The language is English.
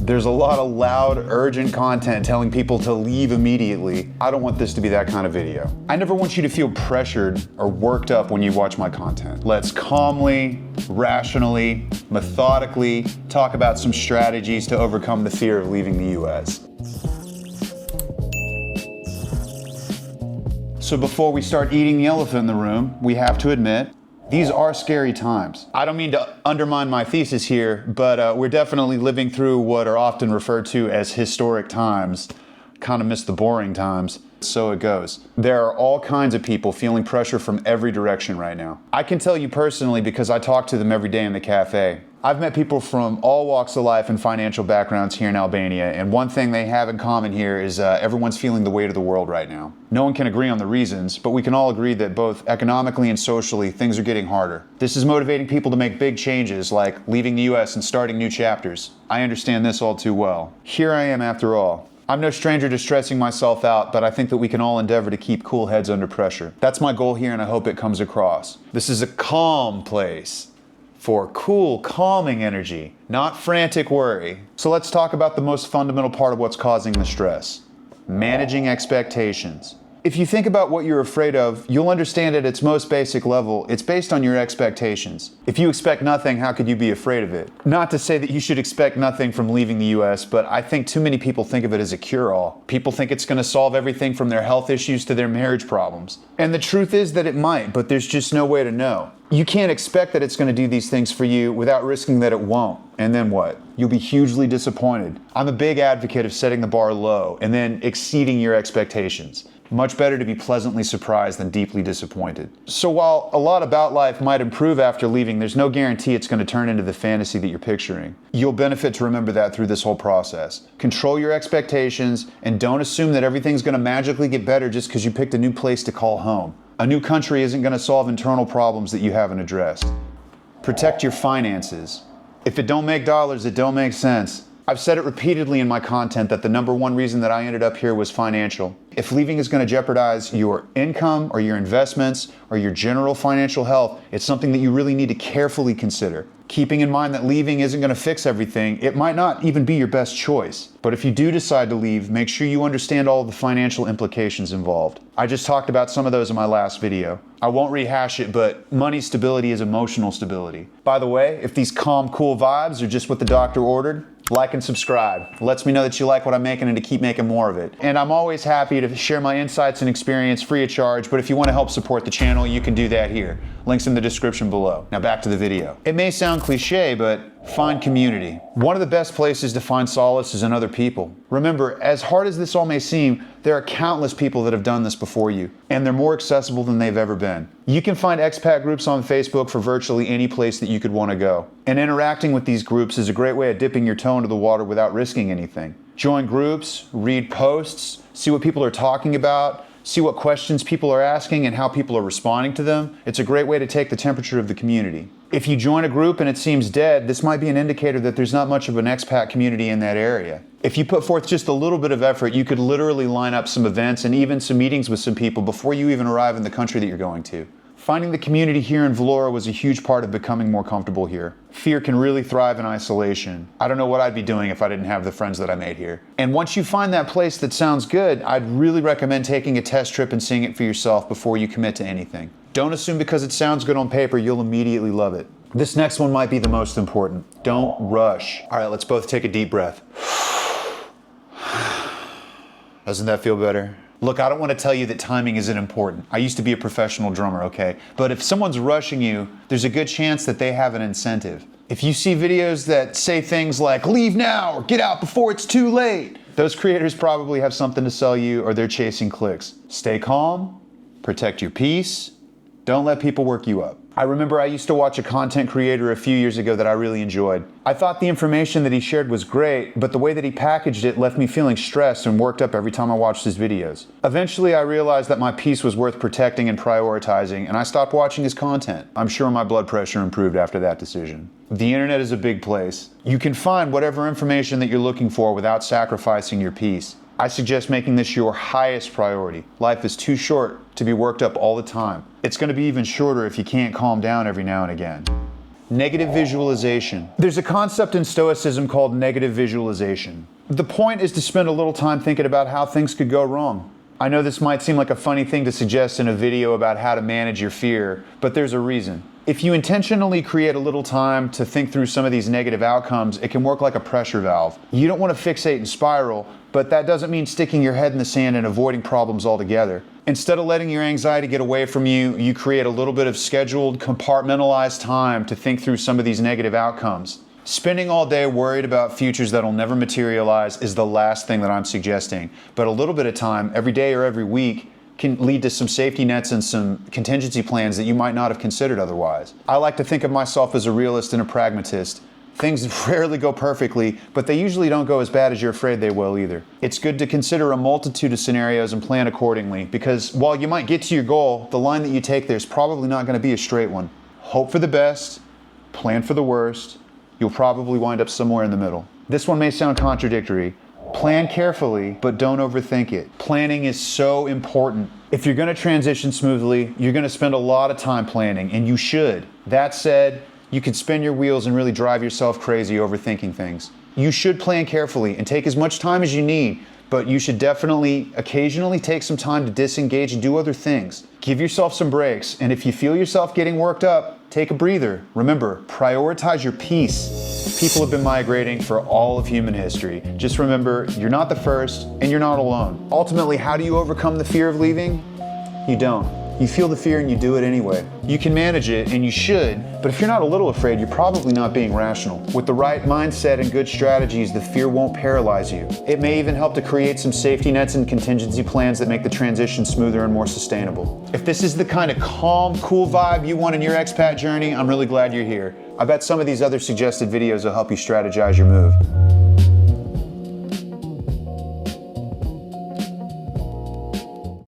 There's a lot of loud, urgent content telling people to leave immediately. I don't want this to be that kind of video. I never want you to feel pressured or worked up when you watch my content. Let's calmly, rationally, methodically talk about some strategies to overcome the fear of leaving the US. So before we start eating the elephant in the room, we have to admit, these are scary times. I don't mean to undermine my thesis here, but we're definitely living through what are often referred to as historic times. Kind of miss the boring times. So it goes. There are all kinds of people feeling pressure from every direction right now. I can tell you personally because I talk to them every day in the cafe. I've met people from all walks of life and financial backgrounds here in Albania, and one thing they have in common here is everyone's feeling the weight of the world right now. No one can agree on the reasons, but we can all agree that both economically and socially, things are getting harder. This is motivating people to make big changes, like leaving the US and starting new chapters. I understand this all too well. Here I am after all. I'm no stranger to stressing myself out, but I think that we can all endeavor to keep cool heads under pressure. That's my goal here, and I hope it comes across. This is a calm place for cool, calming energy, not frantic worry. So let's talk about the most fundamental part of what's causing the stress: managing expectations. If you think about what you're afraid of, you'll understand at its most basic level, it's based on your expectations. If you expect nothing, how could you be afraid of it? Not to say that you should expect nothing from leaving the US, but I think too many people think of it as a cure-all. People think it's going to solve everything from their health issues to their marriage problems. And the truth is that it might, but there's just no way to know. You can't expect that it's going to do these things for you without risking that it won't. And then what? You'll be hugely disappointed. I'm a big advocate of setting the bar low and then exceeding your expectations. Much better to be pleasantly surprised than deeply disappointed. So while a lot about life might improve after leaving, there's no guarantee it's going to turn into the fantasy that you're picturing. You'll benefit to remember that through this whole process. Control your expectations and don't assume that everything's going to magically get better just because you picked a new place to call home. A new country isn't going to solve internal problems that you haven't addressed. Protect your finances. If it don't make dollars, it don't make sense. I've said it repeatedly in my content that the number one reason that I ended up here was financial. If leaving is going to jeopardize your income or your investments or your general financial health, it's something that you really need to carefully consider. Keeping in mind that leaving isn't going to fix everything, it might not even be your best choice. But if you do decide to leave, make sure you understand all of the financial implications involved. I just talked about some of those in my last video. I won't rehash it, but money stability is emotional stability. By the way, if these calm, cool vibes are just what the doctor ordered, like and subscribe. It lets me know that you like what I'm making and to keep making more of it. And I'm always happy to share my insights and experience free of charge, but if you want to help support the channel, you can do that here. Links in the description below. Now back to the video. It may sound cliche, but find community. One of the best places to find solace is in other people. Remember, as hard as this all may seem, there are countless people that have done this before you, and they're more accessible than they've ever been. You can find expat groups on Facebook for virtually any place that you could want to go. And interacting with these groups is a great way of dipping your toe into the water without risking anything. Join groups, read posts, see what people are talking about, see what questions people are asking and how people are responding to them. It's a great way to take the temperature of the community. If you join a group and it seems dead, this might be an indicator that there's not much of an expat community in that area. If you put forth just a little bit of effort, you could literally line up some events and even some meetings with some people before you even arrive in the country that you're going to. Finding the community here in Vlora was a huge part of becoming more comfortable here. Fear can really thrive in isolation. I don't know what I'd be doing if I didn't have the friends that I made here. And once you find that place that sounds good, I'd really recommend taking a test trip and seeing it for yourself before you commit to anything. Don't assume because it sounds good on paper, you'll immediately love it. This next one might be the most important. Don't rush. All right, let's both take a deep breath. Doesn't that feel better? Look, I don't want to tell you that timing isn't important. I used to be a professional drummer, okay? But if someone's rushing you, there's a good chance that they have an incentive. If you see videos that say things like, leave now or get out before it's too late, those creators probably have something to sell you or they're chasing clicks. Stay calm, protect your peace, don't let people work you up. I remember I used to watch a content creator a few years ago that I really enjoyed. I thought the information that he shared was great, but the way that he packaged it left me feeling stressed and worked up every time I watched his videos. Eventually, I realized that my peace was worth protecting and prioritizing, and I stopped watching his content. I'm sure my blood pressure improved after that decision. The internet is a big place. You can find whatever information that you're looking for without sacrificing your peace. I suggest making this your highest priority. Life is too short to be worked up all the time. It's going to be even shorter if you can't calm down every now and again. Negative visualization. There's a concept in Stoicism called negative visualization. The point is to spend a little time thinking about how things could go wrong. I know this might seem like a funny thing to suggest in a video about how to manage your fear, but there's a reason. If you intentionally create a little time to think through some of these negative outcomes, it can work like a pressure valve. You don't want to fixate and spiral, but that doesn't mean sticking your head in the sand and avoiding problems altogether. Instead of letting your anxiety get away from you, you create a little bit of scheduled, compartmentalized time to think through some of these negative outcomes. Spending all day worried about futures that'll never materialize is the last thing that I'm suggesting, but a little bit of time, every day or every week, can lead to some safety nets and some contingency plans that you might not have considered otherwise. I like to think of myself as a realist and a pragmatist. Things rarely go perfectly, but they usually don't go as bad as you're afraid they will either. It's good to consider a multitude of scenarios and plan accordingly, because while you might get to your goal, the line that you take there is probably not going to be a straight one. Hope for the best, plan for the worst. You'll probably wind up somewhere in the middle. This one may sound contradictory. Plan carefully, but don't overthink it. Planning is so important. If you're going to transition smoothly, you're going to spend a lot of time planning, and you should. That said, you can spin your wheels and really drive yourself crazy overthinking things. You should plan carefully and take as much time as you need, but you should definitely occasionally take some time to disengage and do other things. Give yourself some breaks, and if you feel yourself getting worked up, take a breather. Remember, prioritize your peace. People have been migrating for all of human history. Just remember, you're not the first, and you're not alone. Ultimately, how do you overcome the fear of leaving? You don't. You feel the fear and you do it anyway. You can manage it, and you should, but if you're not a little afraid, you're probably not being rational. With the right mindset and good strategies, the fear won't paralyze you. It may even help to create some safety nets and contingency plans that make the transition smoother and more sustainable. If this is the kind of calm, cool vibe you want in your expat journey, I'm really glad you're here. I bet some of these other suggested videos will help you strategize your move.